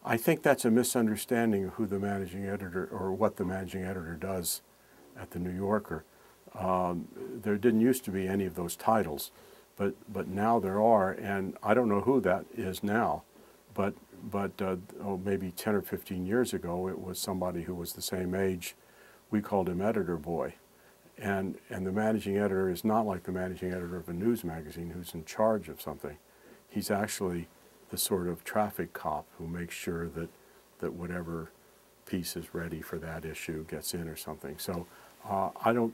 I think that's a misunderstanding of who the managing editor or what the managing editor does at the New Yorker. There didn't used to be any of those titles, but now there are, and I don't know who that is now, but maybe 10 or 15 years ago it was somebody who was the same age. We called him editor boy. And the managing editor is not like the managing editor of a news magazine who's in charge of something. He's actually the sort of traffic cop who makes sure that whatever piece is ready for that issue gets in or something. So I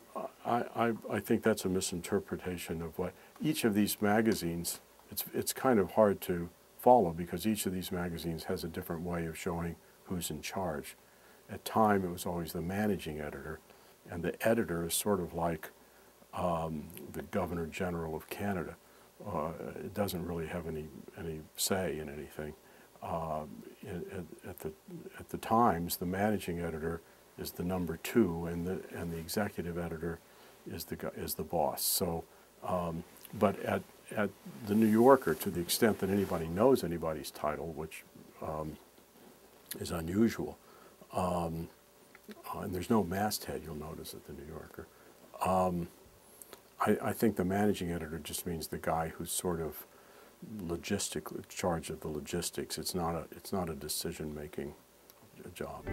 think that's a misinterpretation of what each of these magazines, it's kind of hard to follow because each of these magazines has a different way of showing who's in charge. At time it was always the managing editor, and the editor is sort of like the Governor General of Canada. It doesn't really have any say in anything. At the Times, the managing editor is the number 2, and the executive editor is the boss. So, but at the New Yorker, to the extent that anybody knows anybody's title, which is unusual, and there's no masthead, you'll notice, at the New Yorker. I think the managing editor just means the guy who's sort of logistically in charge of the logistics. It's not a decision-making job.